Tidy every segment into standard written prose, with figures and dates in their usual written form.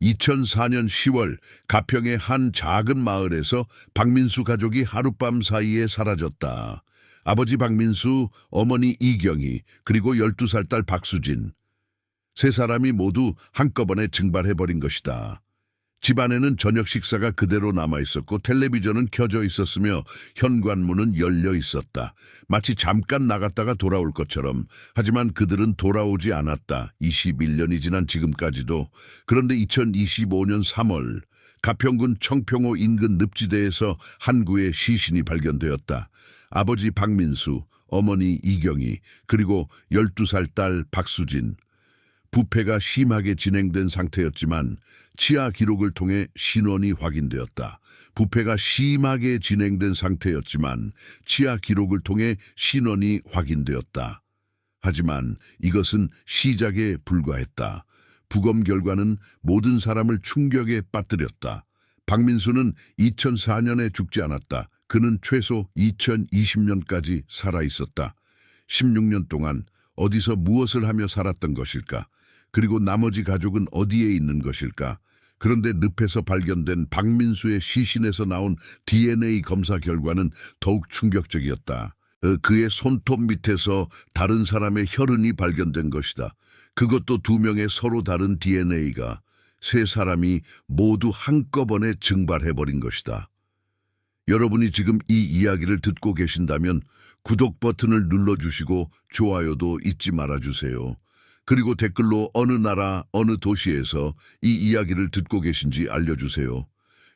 2004년 10월 가평의 한 작은 마을에서 박민수 가족이 하룻밤 사이에 사라졌다. 아버지 박민수, 어머니 이경희, 그리고 12살 딸 박수진. 세 사람이 모두 한꺼번에 증발해버린 것이다. 집안에는 저녁 식사가 그대로 남아있었고 텔레비전은 켜져 있었으며 현관문은 열려 있었다. 마치 잠깐 나갔다가 돌아올 것처럼. 하지만 그들은 돌아오지 않았다. 21년이 지난 지금까지도. 그런데 2025년 3월 가평군 청평호 인근 늪지대에서 한 구의 시신이 발견되었다. 아버지 박민수, 어머니 이경희, 그리고 12살 딸 박수진. 부패가 심하게 진행된 상태였지만 치아 기록을 통해 신원이 확인되었다. 부패가 심하게 진행된 상태였지만 치아 기록을 통해 신원이 확인되었다. 하지만 이것은 시작에 불과했다. 부검 결과는 모든 사람을 충격에 빠뜨렸다. 박민수는 2004년에 죽지 않았다. 그는 최소 2020년까지 살아있었다. 16년 동안 어디서 무엇을 하며 살았던 것일까? 그리고 나머지 가족은 어디에 있는 것일까? 그런데 늪에서 발견된 박민수의 시신에서 나온 DNA 검사 결과는 더욱 충격적이었다. 그의 손톱 밑에서 다른 사람의 혈흔이 발견된 것이다. 그것도 2명의 서로 다른 DNA가 세 사람이 모두 한꺼번에 증발해버린 것이다. 여러분이 지금 이 이야기를 듣고 계신다면 구독 버튼을 눌러주시고 좋아요도 잊지 말아주세요. 그리고 댓글로 어느 나라, 어느 도시에서 이 이야기를 듣고 계신지 알려주세요.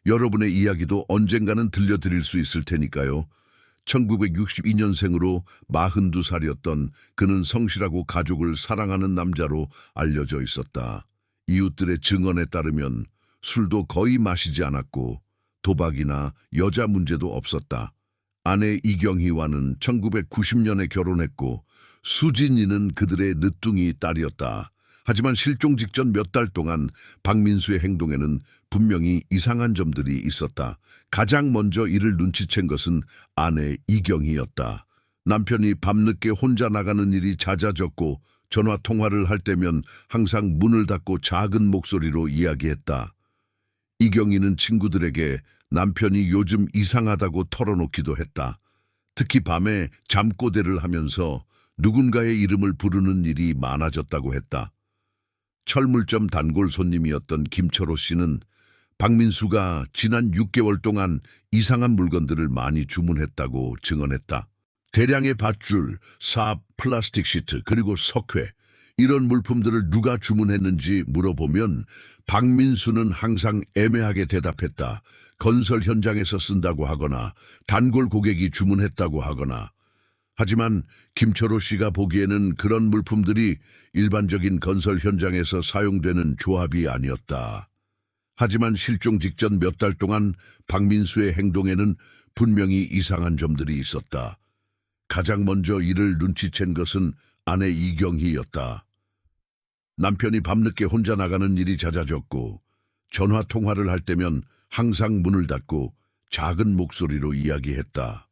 여러분의 이야기도 언젠가는 들려드릴 수 있을 테니까요. 1962년생으로 42살이었던 그는 성실하고 가족을 사랑하는 남자로 알려져 있었다. 이웃들의 증언에 따르면 술도 거의 마시지 않았고 도박이나 여자 문제도 없었다. 아내 이경희와는 1990년에 결혼했고 수진이는 그들의 늦둥이 딸이었다. 하지만 실종 직전 몇 달 동안 박민수의 행동에는 분명히 이상한 점들이 있었다. 가장 먼저 이를 눈치챈 것은 아내 이경희였다. 남편이 밤늦게 혼자 나가는 일이 잦아졌고 전화 통화를 할 때면 항상 문을 닫고 작은 목소리로 이야기했다. 이경희는 친구들에게 남편이 요즘 이상하다고 털어놓기도 했다. 특히 밤에 잠꼬대를 하면서 누군가의 이름을 부르는 일이 많아졌다고 했다. 철물점 단골 손님이었던 김철호 씨는 박민수가 지난 6개월 동안 이상한 물건들을 많이 주문했다고 증언했다. 대량의 밧줄, 삽, 플라스틱 시트, 그리고 석회, 이런 물품들을 누가 주문했는지 물어보면 박민수는 항상 애매하게 대답했다. 건설 현장에서 쓴다고 하거나 단골 고객이 주문했다고 하거나. 하지만 김철호 씨가 보기에는 그런 물품들이 일반적인 건설 현장에서 사용되는 조합이 아니었다. 하지만 실종 직전 몇 달 동안 박민수의 행동에는 분명히 이상한 점들이 있었다. 가장 먼저 이를 눈치챈 것은 아내 이경희였다. 남편이 밤늦게 혼자 나가는 일이 잦아졌고 전화 통화를 할 때면 항상 문을 닫고 작은 목소리로 이야기했다.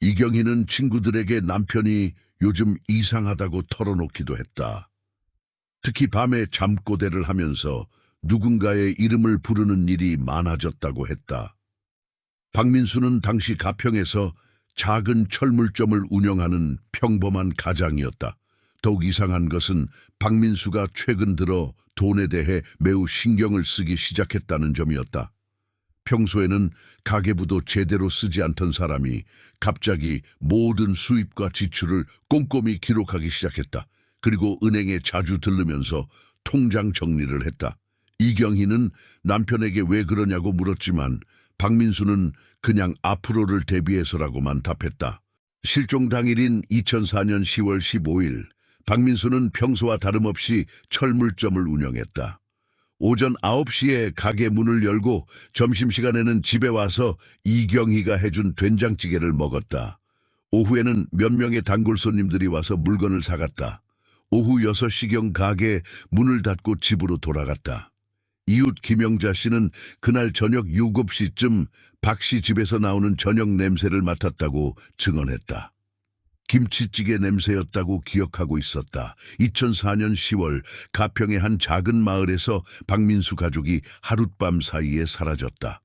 이경희는 친구들에게 남편이 요즘 이상하다고 털어놓기도 했다. 특히 밤에 잠꼬대를 하면서 누군가의 이름을 부르는 일이 많아졌다고 했다. 박민수는 당시 가평에서 작은 철물점을 운영하는 평범한 가장이었다. 더욱 이상한 것은 박민수가 최근 들어 돈에 대해 매우 신경을 쓰기 시작했다는 점이었다. 평소에는 가계부도 제대로 쓰지 않던 사람이 갑자기 모든 수입과 지출을 꼼꼼히 기록하기 시작했다. 그리고 은행에 자주 들르면서 통장 정리를 했다. 이경희는 남편에게 왜 그러냐고 물었지만 박민수는 그냥 앞으로를 대비해서라고만 답했다. 실종 당일인 2004년 10월 15일, 박민수는 평소와 다름없이 철물점을 운영했다. 오전 9시에 가게 문을 열고 점심시간에는 집에 와서 이경희가 해준 된장찌개를 먹었다. 오후에는 몇 명의 단골 손님들이 와서 물건을 사갔다. 오후 6시경 가게 문을 닫고 집으로 돌아갔다. 이웃 김영자 씨는 그날 저녁 7시쯤 박 씨 집에서 나오는 저녁 냄새를 맡았다고 증언했다. 김치찌개 냄새였다고 기억하고 있었다. 2004년 10월 가평의 한 작은 마을에서 박민수 가족이 하룻밤 사이에 사라졌다.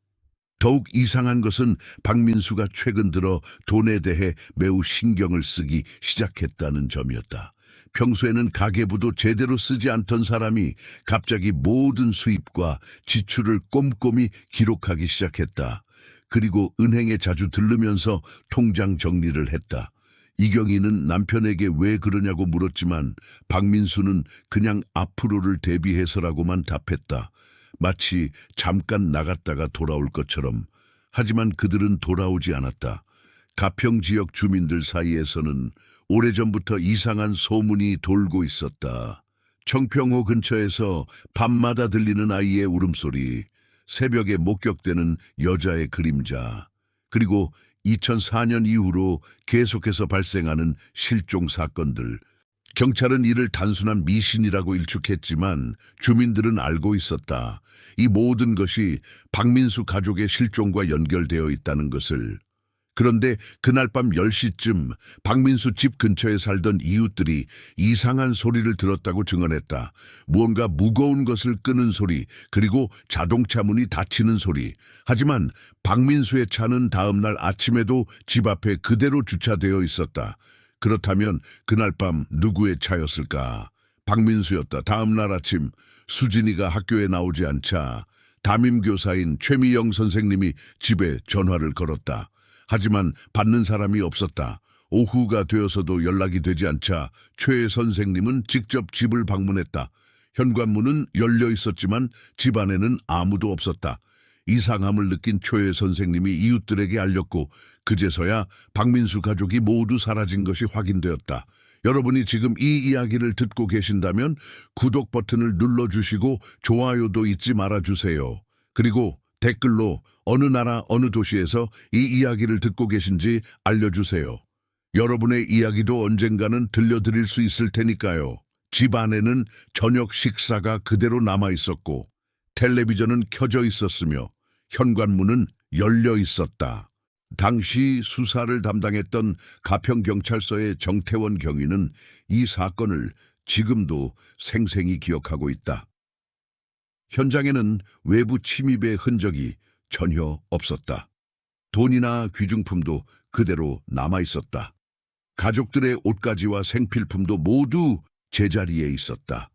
더욱 이상한 것은 박민수가 최근 들어 돈에 대해 매우 신경을 쓰기 시작했다는 점이었다. 평소에는 가계부도 제대로 쓰지 않던 사람이 갑자기 모든 수입과 지출을 꼼꼼히 기록하기 시작했다. 그리고 은행에 자주 들르면서 통장 정리를 했다. 이경희는 남편에게 왜 그러냐고 물었지만 박민수는 그냥 앞으로를 대비해서라고만 답했다. 마치 잠깐 나갔다가 돌아올 것처럼. 하지만 그들은 돌아오지 않았다. 가평 지역 주민들 사이에서는 오래전부터 이상한 소문이 돌고 있었다. 청평호 근처에서 밤마다 들리는 아이의 울음소리, 새벽에 목격되는 여자의 그림자, 그리고 2004년 이후로 계속해서 발생하는 실종 사건들. 경찰은 이를 단순한 미신이라고 일축했지만 주민들은 알고 있었다. 이 모든 것이 박민수 가족의 실종과 연결되어 있다는 것을. 그런데 그날 밤 10시쯤 박민수 집 근처에 살던 이웃들이 이상한 소리를 들었다고 증언했다. 무언가 무거운 것을 끄는 소리, 그리고 자동차 문이 닫히는 소리. 하지만 박민수의 차는 다음 날 아침에도 집 앞에 그대로 주차되어 있었다. 그렇다면 그날 밤 누구의 차였을까? 박민수였다. 다음 날 아침 수진이가 학교에 나오지 않자 담임교사인 최미영 선생님이 집에 전화를 걸었다. 하지만 받는 사람이 없었다. 오후가 되어서도 연락이 되지 않자 최 선생님은 직접 집을 방문했다. 현관문은 열려 있었지만 집 안에는 아무도 없었다. 이상함을 느낀 최 선생님이 이웃들에게 알렸고 그제서야 박민수 가족이 모두 사라진 것이 확인되었다. 여러분이 지금 이 이야기를 듣고 계신다면 구독 버튼을 눌러주시고 좋아요도 잊지 말아주세요. 그리고 댓글로 어느 나라 어느 도시에서 이 이야기를 듣고 계신지 알려주세요. 여러분의 이야기도 언젠가는 들려드릴 수 있을 테니까요. 집 안에는 저녁 식사가 그대로 남아 있었고 텔레비전은 켜져 있었으며 현관문은 열려 있었다. 당시 수사를 담당했던 가평경찰서의 정태원 경위는 이 사건을 지금도 생생히 기억하고 있다. 현장에는 외부 침입의 흔적이 전혀 없었다. 돈이나 귀중품도 그대로 남아 있었다. 가족들의 옷가지와 생필품도 모두 제자리에 있었다.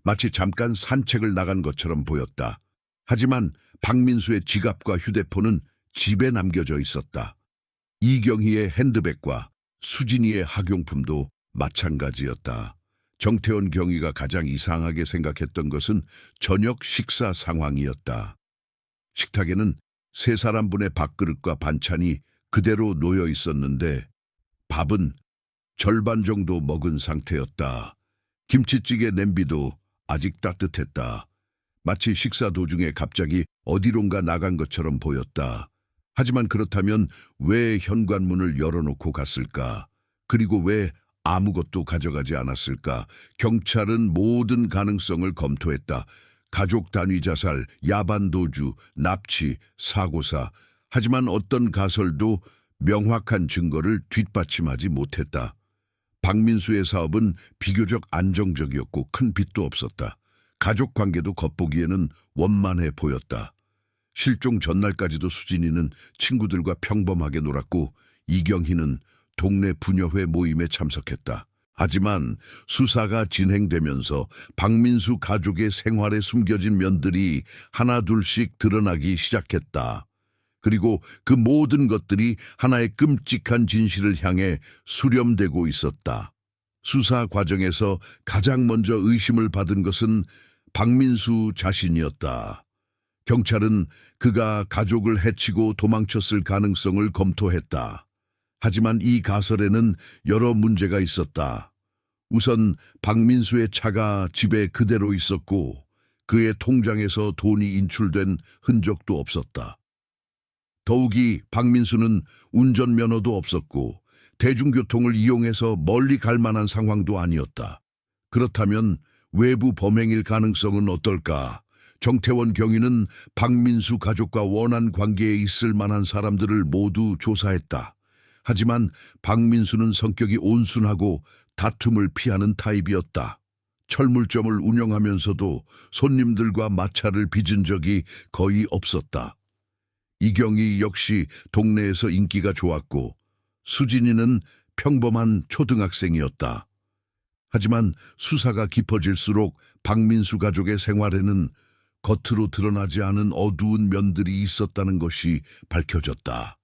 마치 잠깐 산책을 나간 것처럼 보였다. 하지만 박민수의 지갑과 휴대폰은 집에 남겨져 있었다. 이경희의 핸드백과 수진이의 학용품도 마찬가지였다. 정태원 경위가 가장 이상하게 생각했던 것은 저녁 식사 상황이었다. 식탁에는 3사람분의 밥그릇과 반찬이 그대로 놓여 있었는데 밥은 절반 정도 먹은 상태였다. 김치찌개 냄비도 아직 따뜻했다. 마치 식사 도중에 갑자기 어디론가 나간 것처럼 보였다. 하지만 그렇다면 왜 현관문을 열어놓고 갔을까? 그리고 왜 아무것도 가져가지 않았을까? 경찰은 모든 가능성을 검토했다. 가족 단위 자살, 야반 도주, 납치, 사고사. 하지만 어떤 가설도 명확한 증거를 뒷받침하지 못했다. 박민수의 사업은 비교적 안정적이었고 큰 빚도 없었다. 가족 관계도 겉보기에는 원만해 보였다. 실종 전날까지도 수진이는 친구들과 평범하게 놀았고 이경희는 동네 부녀회 모임에 참석했다. 하지만 수사가 진행되면서 박민수 가족의 생활에 숨겨진 면들이 하나둘씩 드러나기 시작했다. 그리고 그 모든 것들이 하나의 끔찍한 진실을 향해 수렴되고 있었다. 수사 과정에서 가장 먼저 의심을 받은 것은 박민수 자신이었다. 경찰은 그가 가족을 해치고 도망쳤을 가능성을 검토했다. 하지만 이 가설에는 여러 문제가 있었다. 우선 박민수의 차가 집에 그대로 있었고 그의 통장에서 돈이 인출된 흔적도 없었다. 더욱이 박민수는 운전면허도 없었고 대중교통을 이용해서 멀리 갈 만한 상황도 아니었다. 그렇다면 외부 범행일 가능성은 어떨까? 정태원 경위는 박민수 가족과 원한 관계에 있을 만한 사람들을 모두 조사했다. 하지만 박민수는 성격이 온순하고 다툼을 피하는 타입이었다. 철물점을 운영하면서도 손님들과 마찰을 빚은 적이 거의 없었다. 이경희 역시 동네에서 인기가 좋았고 수진이는 평범한 초등학생이었다. 하지만 수사가 깊어질수록 박민수 가족의 생활에는 겉으로 드러나지 않은 어두운 면들이 있었다는 것이 밝혀졌다.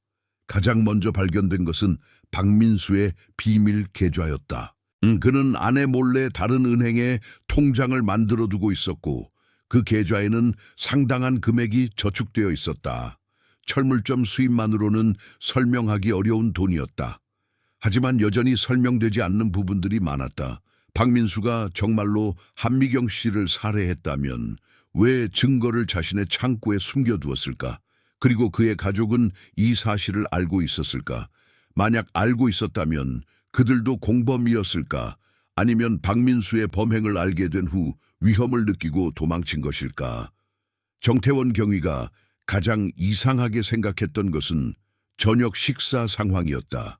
가장 먼저 발견된 것은 박민수의 비밀 계좌였다. 그는 아내 몰래 다른 은행에 통장을 만들어 두고 있었고 그 계좌에는 상당한 금액이 저축되어 있었다. 철물점 수입만으로는 설명하기 어려운 돈이었다. 하지만 여전히 설명되지 않는 부분들이 많았다. 박민수가 정말로 한미경 씨를 살해했다면 왜 증거를 자신의 창고에 숨겨두었을까? 그리고 그의 가족은 이 사실을 알고 있었을까? 만약 알고 있었다면 그들도 공범이었을까? 아니면 박민수의 범행을 알게 된 후 위험을 느끼고 도망친 것일까? 정태원 경위가 가장 이상하게 생각했던 것은 저녁 식사 상황이었다.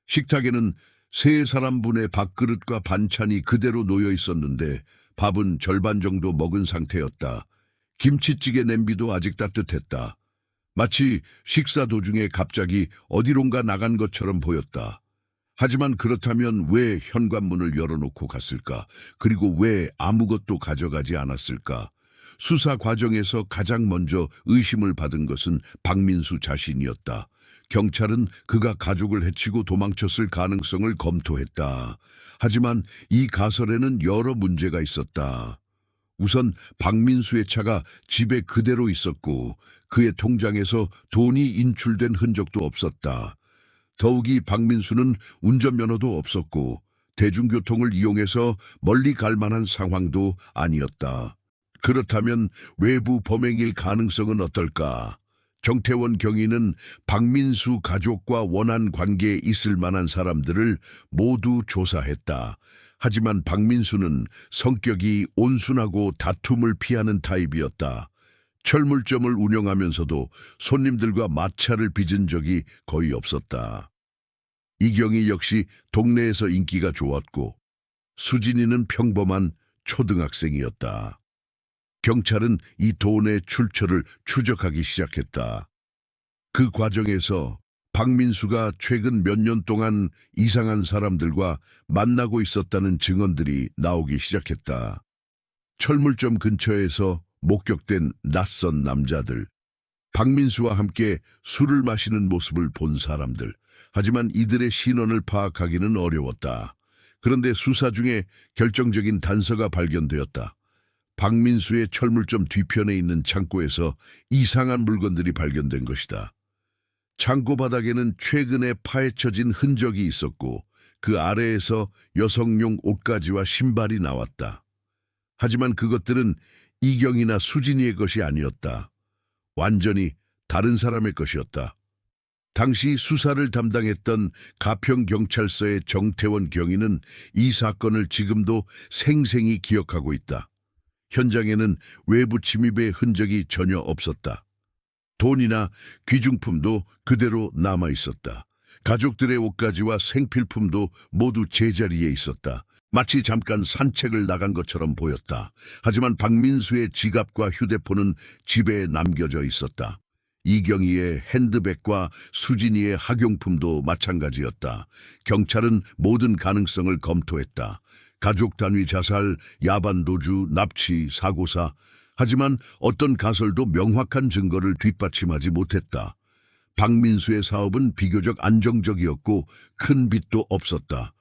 식탁에는 3사람분의 밥그릇과 반찬이 그대로 놓여 있었는데 밥은 절반 정도 먹은 상태였다. 김치찌개 냄비도 아직 따뜻했다. 마치 식사 도중에 갑자기 어디론가 나간 것처럼 보였다. 하지만 그렇다면 왜 현관문을 열어놓고 갔을까? 그리고 왜 아무것도 가져가지 않았을까? 수사 과정에서 가장 먼저 의심을 받은 것은 박민수 자신이었다. 경찰은 그가 가족을 해치고 도망쳤을 가능성을 검토했다. 하지만 이 가설에는 여러 문제가 있었다. 우선 박민수의 차가 집에 그대로 있었고 그의 통장에서 돈이 인출된 흔적도 없었다. 더욱이 박민수는 운전면허도 없었고 대중교통을 이용해서 멀리 갈 만한 상황도 아니었다. 그렇다면 외부 범행일 가능성은 어떨까? 정태원 경위는 박민수 가족과 원한 관계에 있을 만한 사람들을 모두 조사했다. 하지만 박민수는 성격이 온순하고 다툼을 피하는 타입이었다. 철물점을 운영하면서도 손님들과 마찰을 빚은 적이 거의 없었다. 이경희 역시 동네에서 인기가 좋았고 수진이는 평범한 초등학생이었다. 경찰은 이 돈의 출처를 추적하기 시작했다. 그 과정에서 박민수가 최근 몇 년 동안 이상한 사람들과 만나고 있었다는 증언들이 나오기 시작했다. 철물점 근처에서 목격된 낯선 남자들, 박민수와 함께 술을 마시는 모습을 본 사람들, 하지만 이들의 신원을 파악하기는 어려웠다. 그런데 수사 중에 결정적인 단서가 발견되었다. 박민수의 철물점 뒤편에 있는 창고에서 이상한 물건들이 발견된 것이다. 창고 바닥에는 최근에 파헤쳐진 흔적이 있었고 그 아래에서 여성용 옷가지와 신발이 나왔다. 하지만 그것들은 이경이나 수진이의 것이 아니었다. 완전히 다른 사람의 것이었다. 당시 수사를 담당했던 가평경찰서의 정태원 경위는 이 사건을 지금도 생생히 기억하고 있다. 현장에는 외부 침입의 흔적이 전혀 없었다. 돈이나 귀중품도 그대로 남아 있었다. 가족들의 옷가지와 생필품도 모두 제자리에 있었다. 마치 잠깐 산책을 나간 것처럼 보였다. 하지만 박민수의 지갑과 휴대폰은 집에 남겨져 있었다. 이경희의 핸드백과 수진이의 학용품도 마찬가지였다. 경찰은 모든 가능성을 검토했다. 가족 단위 자살, 야반 도주, 납치, 사고사. 하지만 어떤 가설도 명확한 증거를 뒷받침하지 못했다. 박민수의 사업은 비교적 안정적이었고 큰 빚도 없었다.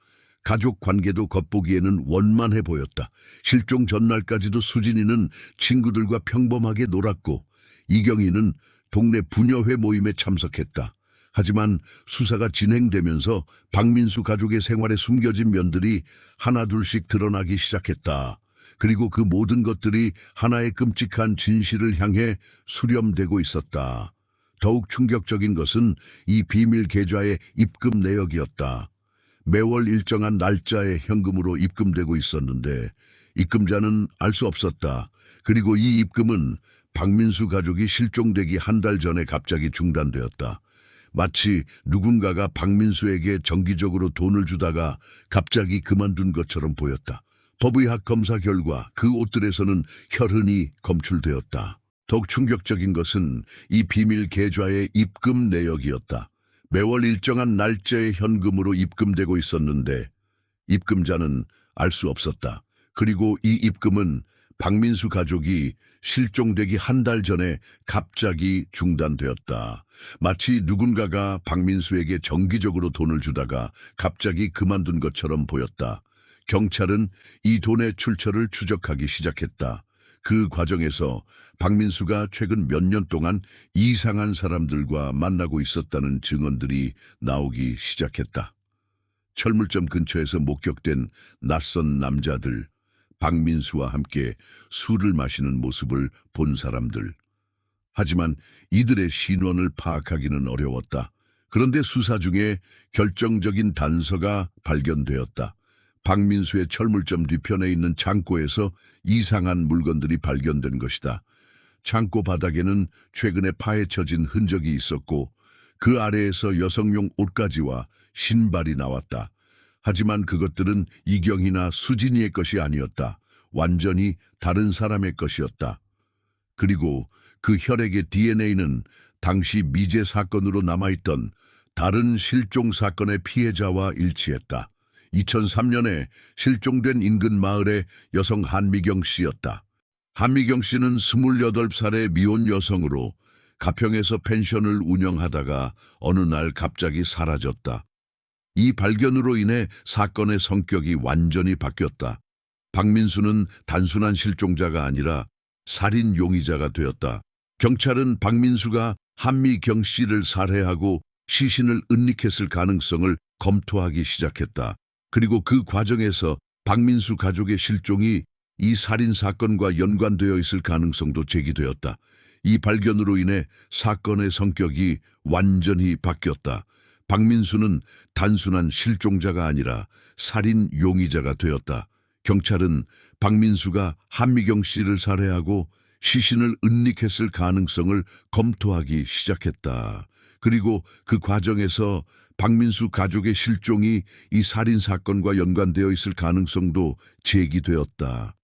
가족 관계도 겉보기에는 원만해 보였다. 실종 전날까지도 수진이는 친구들과 평범하게 놀았고 이경희는 동네 부녀회 모임에 참석했다. 하지만 수사가 진행되면서 박민수 가족의 생활에 숨겨진 면들이 하나둘씩 드러나기 시작했다. 그리고 그 모든 것들이 하나의 끔찍한 진실을 향해 수렴되고 있었다. 더욱 충격적인 것은 이 비밀 계좌의 입금 내역이었다. 매월 일정한 날짜에 현금으로 입금되고 있었는데 입금자는 알 수 없었다. 그리고 이 입금은 박민수 가족이 실종되기 한 달 전에 갑자기 중단되었다. 마치 누군가가 박민수에게 정기적으로 돈을 주다가 갑자기 그만둔 것처럼 보였다. 법의학 검사 결과 그 옷들에서는 혈흔이 검출되었다. 더욱 충격적인 것은 이 비밀 계좌의 입금 내역이었다. 매월 일정한 날짜에 현금으로 입금되고 있었는데 입금자는 알 수 없었다. 그리고 이 입금은 박민수 가족이 실종되기 한 달 전에 갑자기 중단되었다. 마치 누군가가 박민수에게 정기적으로 돈을 주다가 갑자기 그만둔 것처럼 보였다. 경찰은 이 돈의 출처를 추적하기 시작했다. 그 과정에서 박민수가 최근 몇 년 동안 이상한 사람들과 만나고 있었다는 증언들이 나오기 시작했다. 철물점 근처에서 목격된 낯선 남자들, 박민수와 함께 술을 마시는 모습을 본 사람들. 하지만 이들의 신원을 파악하기는 어려웠다. 그런데 수사 중에 결정적인 단서가 발견되었다. 박민수의 철물점 뒤편에 있는 창고에서 이상한 물건들이 발견된 것이다. 창고 바닥에는 최근에 파헤쳐진 흔적이 있었고 그 아래에서 여성용 옷가지와 신발이 나왔다. 하지만 그것들은 이경이나 수진이의 것이 아니었다. 완전히 다른 사람의 것이었다. 그리고 그 혈액의 DNA는 당시 미제 사건으로 남아있던 다른 실종 사건의 피해자와 일치했다. 2003년에 실종된 인근 마을의 여성 한미경 씨였다. 한미경 씨는 28살의 미혼 여성으로 가평에서 펜션을 운영하다가 어느 날 갑자기 사라졌다. 이 발견으로 인해 사건의 성격이 완전히 바뀌었다. 박민수는 단순한 실종자가 아니라 살인 용의자가 되었다. 경찰은 박민수가 한미경 씨를 살해하고 시신을 은닉했을 가능성을 검토하기 시작했다. 그리고 그 과정에서 박민수 가족의 실종이 이 살인 사건과 연관되어 있을 가능성도 제기되었다. 이 발견으로 인해 사건의 성격이 완전히 바뀌었다. 박민수는 단순한 실종자가 아니라 살인 용의자가 되었다. 경찰은 박민수가 한미경 씨를 살해하고 시신을 은닉했을 가능성을 검토하기 시작했다. 그리고 그 과정에서 박민수 가족의 실종이 이 살인 사건과 연관되어 있을 가능성도 제기되었다.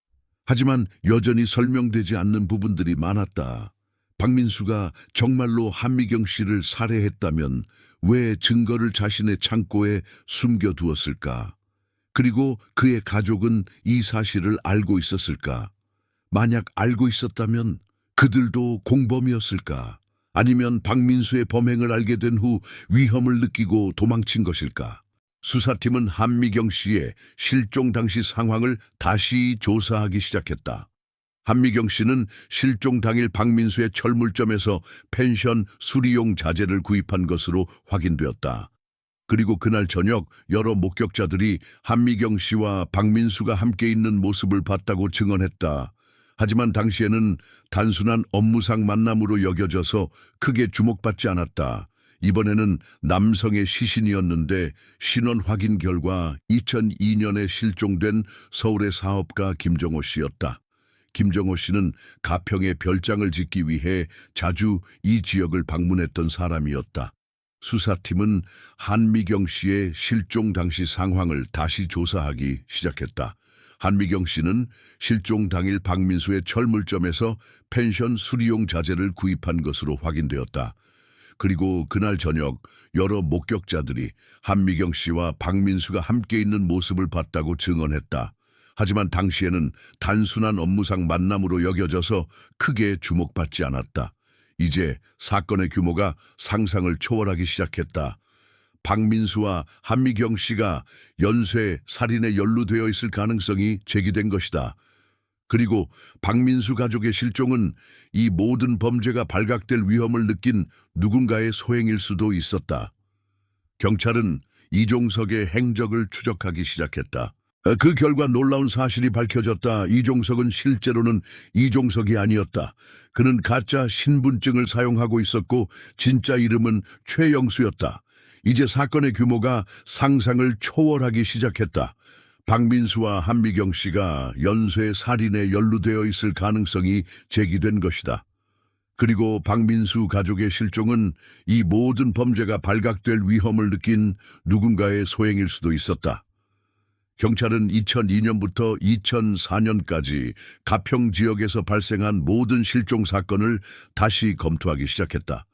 하지만 여전히 설명되지 않는 부분들이 많았다. 박민수가 정말로 한미경 씨를 살해했다면 왜 증거를 자신의 창고에 숨겨두었을까? 그리고 그의 가족은 이 사실을 알고 있었을까? 만약 알고 있었다면 그들도 공범이었을까? 아니면 박민수의 범행을 알게 된 후 위험을 느끼고 도망친 것일까? 수사팀은 한미경 씨의 실종 당시 상황을 다시 조사하기 시작했다. 한미경 씨는 실종 당일 박민수의 철물점에서 펜션 수리용 자재를 구입한 것으로 확인되었다. 그리고 그날 저녁 여러 목격자들이 한미경 씨와 박민수가 함께 있는 모습을 봤다고 증언했다. 하지만 당시에는 단순한 업무상 만남으로 여겨져서 크게 주목받지 않았다. 이번에는 남성의 시신이었는데 신원 확인 결과 2002년에 실종된 서울의 사업가 김정호 씨였다. 김정호 씨는 가평에 별장을 짓기 위해 자주 이 지역을 방문했던 사람이었다. 수사팀은 한미경 씨의 실종 당시 상황을 다시 조사하기 시작했다. 한미경 씨는 실종 당일 박민수의 철물점에서 펜션 수리용 자재를 구입한 것으로 확인되었다. 그리고 그날 저녁 여러 목격자들이 한미경 씨와 박민수가 함께 있는 모습을 봤다고 증언했다. 하지만 당시에는 단순한 업무상 만남으로 여겨져서 크게 주목받지 않았다. 이제 사건의 규모가 상상을 초월하기 시작했다. 박민수와 한미경 씨가 연쇄 살인에 연루되어 있을 가능성이 제기된 것이다. 그리고 박민수 가족의 실종은 이 모든 범죄가 발각될 위험을 느낀 누군가의 소행일 수도 있었다. 경찰은 이종석의 행적을 추적하기 시작했다. 그 결과 놀라운 사실이 밝혀졌다. 이종석은 실제로는 이종석이 아니었다. 그는 가짜 신분증을 사용하고 있었고 진짜 이름은 최영수였다. 이제 사건의 규모가 상상을 초월하기 시작했다. 박민수와 한미경 씨가 연쇄 살인에 연루되어 있을 가능성이 제기된 것이다. 그리고 박민수 가족의 실종은 이 모든 범죄가 발각될 위험을 느낀 누군가의 소행일 수도 있었다. 경찰은 2002년부터 2004년까지 가평 지역에서 발생한 모든 실종 사건을 다시 검토하기 시작했다.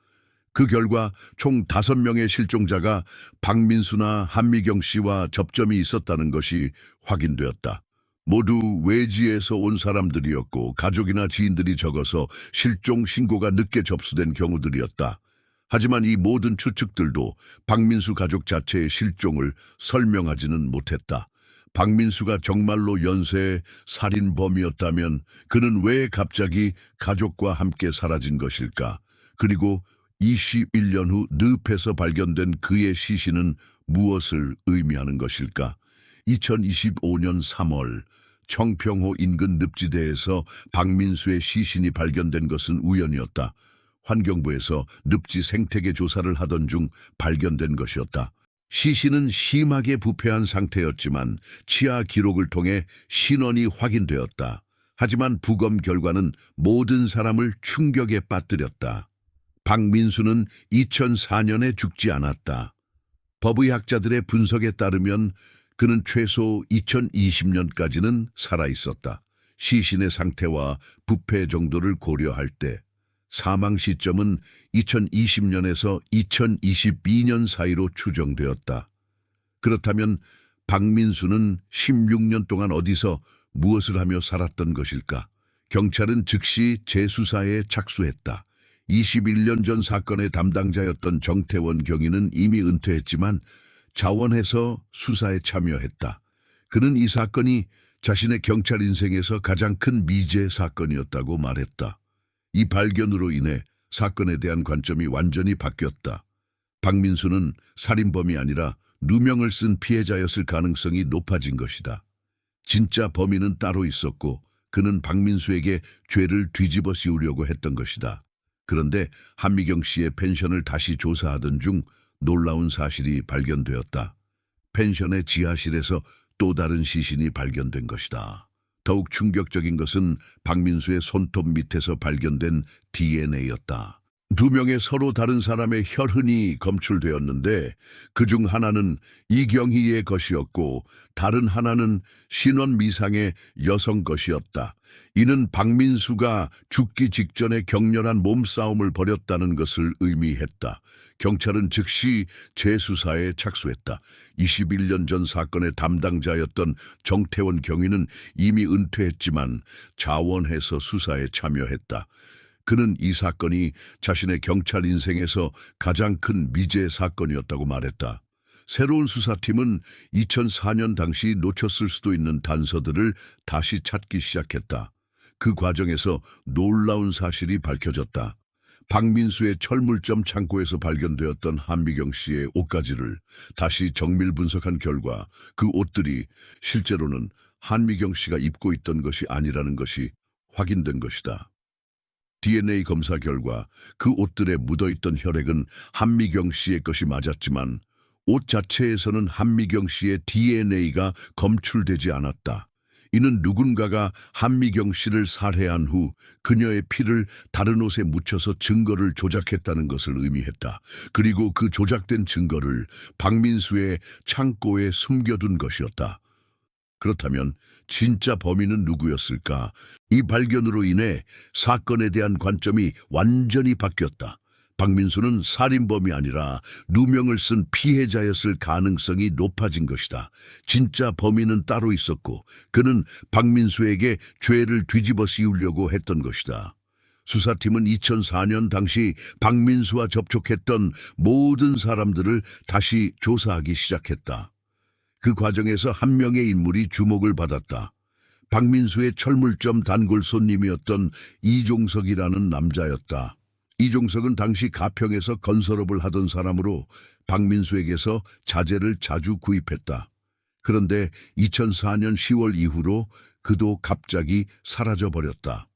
그 결과 총 5명의 실종자가 박민수나 한미경 씨와 접점이 있었다는 것이 확인되었다. 모두 외지에서 온 사람들이었고 가족이나 지인들이 적어서 실종 신고가 늦게 접수된 경우들이었다. 하지만 이 모든 추측들도 박민수 가족 자체의 실종을 설명하지는 못했다. 박민수가 정말로 연쇄 살인범이었다면 그는 왜 갑자기 가족과 함께 사라진 것일까? 그리고 21년 후 늪에서 발견된 그의 시신은 무엇을 의미하는 것일까? 2025년 3월 청평호 인근 늪지대에서 박민수의 시신이 발견된 것은 우연이었다. 환경부에서 늪지 생태계 조사를 하던 중 발견된 것이었다. 시신은 심하게 부패한 상태였지만 치아 기록을 통해 신원이 확인되었다. 하지만 부검 결과는 모든 사람을 충격에 빠뜨렸다. 박민수는 2004년에 죽지 않았다. 법의학자들의 분석에 따르면 그는 최소 2020년까지는 살아있었다. 시신의 상태와 부패 정도를 고려할 때 사망 시점은 2020년에서 2022년 사이로 추정되었다. 그렇다면 박민수는 16년 동안 어디서 무엇을 하며 살았던 것일까? 경찰은 즉시 재수사에 착수했다. 21년 전 사건의 담당자였던 정태원 경위는 이미 은퇴했지만 자원해서 수사에 참여했다. 그는 이 사건이 자신의 경찰 인생에서 가장 큰 미제 사건이었다고 말했다. 이 발견으로 인해 사건에 대한 관점이 완전히 바뀌었다. 박민수는 살인범이 아니라 누명을 쓴 피해자였을 가능성이 높아진 것이다. 진짜 범인은 따로 있었고 그는 박민수에게 죄를 뒤집어 씌우려고 했던 것이다. 그런데 한미경 씨의 펜션을 다시 조사하던 중 놀라운 사실이 발견되었다. 펜션의 지하실에서 또 다른 시신이 발견된 것이다. 더욱 충격적인 것은 박민수의 손톱 밑에서 발견된 DNA였다. 2명의 서로 다른 사람의 혈흔이 검출되었는데 그중 하나는 이경희의 것이었고 다른 하나는 신원 미상의 여성 것이었다. 이는 박민수가 죽기 직전에 격렬한 몸싸움을 벌였다는 것을 의미했다. 경찰은 즉시 재수사에 착수했다. 21년 전 사건의 담당자였던 정태원 경위는 이미 은퇴했지만 자원해서 수사에 참여했다. 그는 이 사건이 자신의 경찰 인생에서 가장 큰 미제 사건이었다고 말했다. 새로운 수사팀은 2004년 당시 놓쳤을 수도 있는 단서들을 다시 찾기 시작했다. 그 과정에서 놀라운 사실이 밝혀졌다. 박민수의 철물점 창고에서 발견되었던 한미경 씨의 옷가지를 다시 정밀 분석한 결과 그 옷들이 실제로는 한미경 씨가 입고 있던 것이 아니라는 것이 확인된 것이다. DNA 검사 결과 그 옷들에 묻어있던 혈액은 한미경 씨의 것이 맞았지만 옷 자체에서는 한미경 씨의 DNA가 검출되지 않았다. 이는 누군가가 한미경 씨를 살해한 후 그녀의 피를 다른 옷에 묻혀서 증거를 조작했다는 것을 의미했다. 그리고 그 조작된 증거를 박민수의 창고에 숨겨둔 것이었다. 그렇다면 진짜 범인은 누구였을까? 이 발견으로 인해 사건에 대한 관점이 완전히 바뀌었다. 박민수는 살인범이 아니라 누명을 쓴 피해자였을 가능성이 높아진 것이다. 진짜 범인은 따로 있었고 그는 박민수에게 죄를 뒤집어 씌우려고 했던 것이다. 수사팀은 2004년 당시 박민수와 접촉했던 모든 사람들을 다시 조사하기 시작했다. 그 과정에서 한 명의 인물이 주목을 받았다. 박민수의 철물점 단골 손님이었던 이종석이라는 남자였다. 이종석은 당시 가평에서 건설업을 하던 사람으로 박민수에게서 자재를 자주 구입했다. 그런데 2004년 10월 이후로 그도 갑자기 사라져버렸다.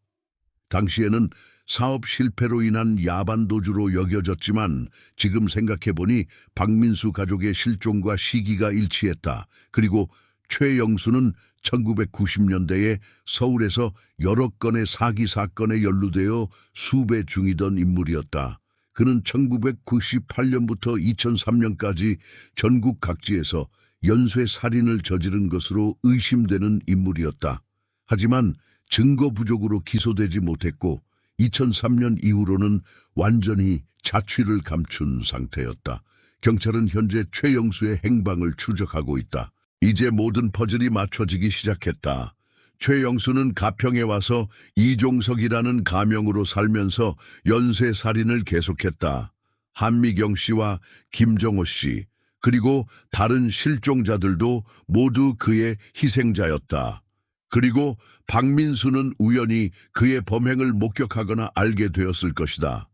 당시에는 사업 실패로 인한 야반도주로 여겨졌지만 지금 생각해보니 박민수 가족의 실종과 시기가 일치했다. 그리고 최영수는 1990년대에 서울에서 여러 건의 사기 사건에 연루되어 수배 중이던 인물이었다. 그는 1998년부터 2003년까지 전국 각지에서 연쇄 살인을 저지른 것으로 의심되는 인물이었다. 하지만 증거 부족으로 기소되지 못했고 2003년 이후로는 완전히 자취를 감춘 상태였다. 경찰은 현재 최영수의 행방을 추적하고 있다. 이제 모든 퍼즐이 맞춰지기 시작했다. 최영수는 가평에 와서 이종석이라는 가명으로 살면서 연쇄살인을 계속했다. 한미경 씨와 김정호 씨, 그리고 다른 실종자들도 모두 그의 희생자였다. 그리고 박민수는 우연히 그의 범행을 목격하거나 알게 되었을 것이다.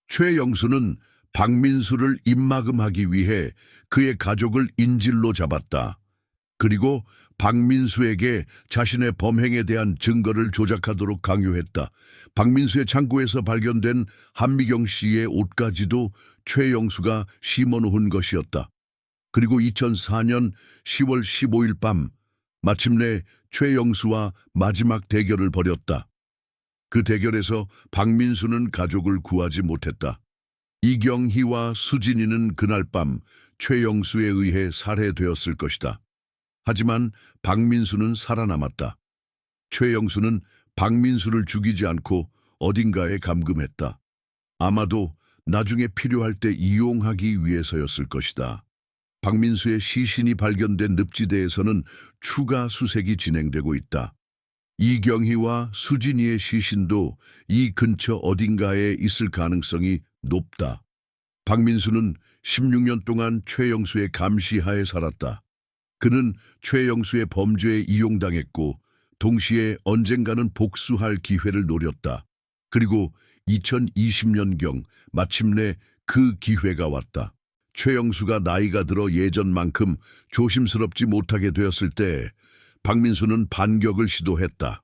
최영수는 박민수를 입막음하기 위해 그의 가족을 인질로 잡았다. 그리고 박민수에게 자신의 범행에 대한 증거를 조작하도록 강요했다. 박민수의 창고에서 발견된 한미경 씨의 옷까지도 최영수가 심어놓은 것이었다. 그리고 2004년 10월 15일 밤 마침내 최영수와 마지막 대결을 벌였다. 그 대결에서 박민수는 가족을 구하지 못했다. 이경희와 수진이는 그날 밤 최영수에 의해 살해되었을 것이다. 하지만 박민수는 살아남았다. 최영수는 박민수를 죽이지 않고 어딘가에 감금했다. 아마도 나중에 필요할 때 이용하기 위해서였을 것이다. 박민수의 시신이 발견된 늪지대에서는 추가 수색이 진행되고 있다. 이경희와 수진이의 시신도 이 근처 어딘가에 있을 가능성이 높다. 박민수는 16년 동안 최영수의 감시하에 살았다. 그는 최영수의 범죄에 이용당했고 동시에 언젠가는 복수할 기회를 노렸다. 그리고 2020년경 마침내 그 기회가 왔다. 최영수가 나이가 들어 예전만큼 조심스럽지 못하게 되었을 때 박민수는 반격을 시도했다.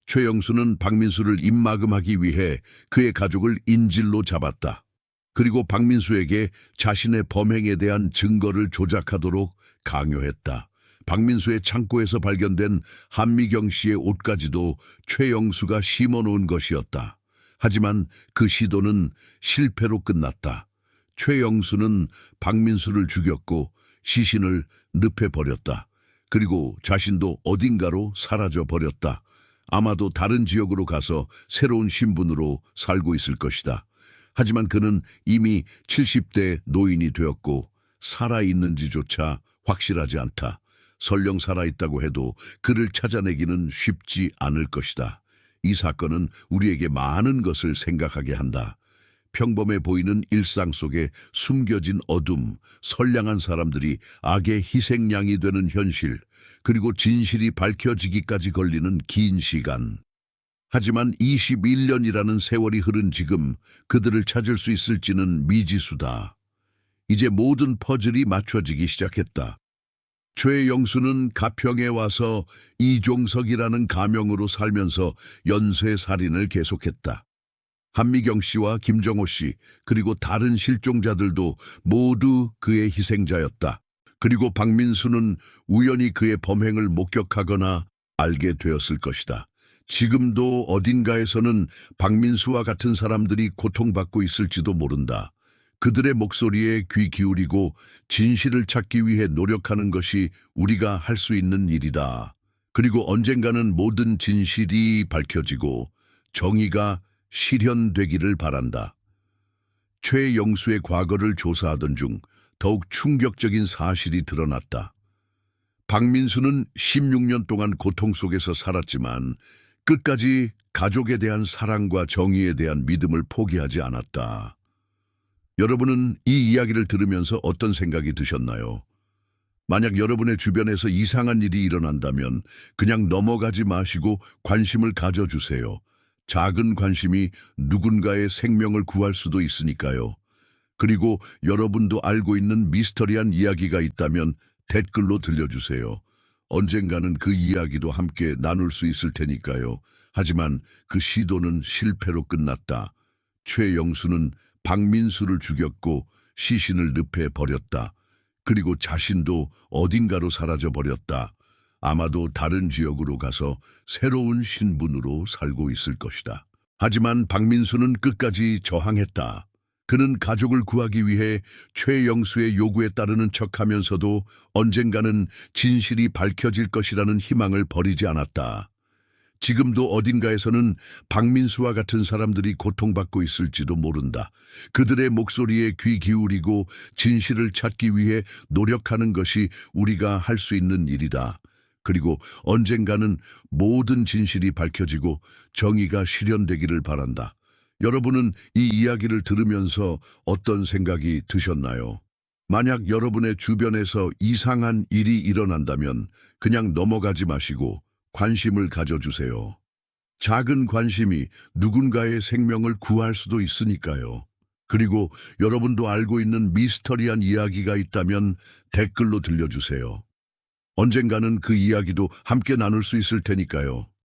최영수는 박민수를 입막음하기 위해 그의 가족을 인질로 잡았다. 그리고 박민수에게 자신의 범행에 대한 증거를 조작하도록 강요했다. 박민수의 창고에서 발견된 한미경 씨의 옷까지도 최영수가 심어놓은 것이었다. 하지만 그 시도는 실패로 끝났다. 최영수는 박민수를 죽였고 시신을 늪에 버렸다. 그리고 자신도 어딘가로 사라져 버렸다. 아마도 다른 지역으로 가서 새로운 신분으로 살고 있을 것이다. 하지만 그는 이미 70대 노인이 되었고 살아있는지조차 확실하지 않다. 설령 살아있다고 해도 그를 찾아내기는 쉽지 않을 것이다. 이 사건은 우리에게 많은 것을 생각하게 한다. 평범해 보이는 일상 속에 숨겨진 어둠, 선량한 사람들이 악의 희생양이 되는 현실, 그리고 진실이 밝혀지기까지 걸리는 긴 시간. 하지만 21년이라는 세월이 흐른 지금 그들을 찾을 수 있을지는 미지수다. 이제 모든 퍼즐이 맞춰지기 시작했다. 최영수는 가평에 와서 이종석이라는 가명으로 살면서 연쇄살인을 계속했다. 한미경 씨와 김정호 씨, 그리고 다른 실종자들도 모두 그의 희생자였다. 그리고 박민수는 우연히 그의 범행을 목격하거나 알게 되었을 것이다. 지금도 어딘가에서는 박민수와 같은 사람들이 고통받고 있을지도 모른다. 그들의 목소리에 귀 기울이고 진실을 찾기 위해 노력하는 것이 우리가 할 수 있는 일이다. 그리고 언젠가는 모든 진실이 밝혀지고 정의가 실현되기를 바란다. 최영수의 과거를 조사하던 중 더욱 충격적인 사실이 드러났다. 박민수는 16년 동안 고통 속에서 살았지만 끝까지 가족에 대한 사랑과 정의에 대한 믿음을 포기하지 않았다. 여러분은 이 이야기를 들으면서 어떤 생각이 드셨나요? 만약 여러분의 주변에서 이상한 일이 일어난다면 그냥 넘어가지 마시고 관심을 가져주세요. 작은 관심이 누군가의 생명을 구할 수도 있으니까요. 그리고 여러분도 알고 있는 미스터리한 이야기가 있다면 댓글로 들려주세요. 언젠가는 그 이야기도 함께 나눌 수 있을 테니까요. 하지만 그 시도는 실패로 끝났다. 최영수는 박민수를 죽였고 시신을 늪에 버렸다. 그리고 자신도 어딘가로 사라져 버렸다. 아마도 다른 지역으로 가서 새로운 신분으로 살고 있을 것이다. 하지만 박민수는 끝까지 저항했다. 그는 가족을 구하기 위해 최영수의 요구에 따르는 척하면서도 언젠가는 진실이 밝혀질 것이라는 희망을 버리지 않았다. 지금도 어딘가에서는 박민수와 같은 사람들이 고통받고 있을지도 모른다. 그들의 목소리에 귀 기울이고 진실을 찾기 위해 노력하는 것이 우리가 할 수 있는 일이다. 그리고 언젠가는 모든 진실이 밝혀지고 정의가 실현되기를 바란다. 여러분은 이 이야기를 들으면서 어떤 생각이 드셨나요? 만약 여러분의 주변에서 이상한 일이 일어난다면 그냥 넘어가지 마시고 관심을 가져주세요. 작은 관심이 누군가의 생명을 구할 수도 있으니까요. 그리고 여러분도 알고 있는 미스터리한 이야기가 있다면 댓글로 들려주세요. 언젠가는 그 이야기도 함께 나눌 수 있을 테니까요.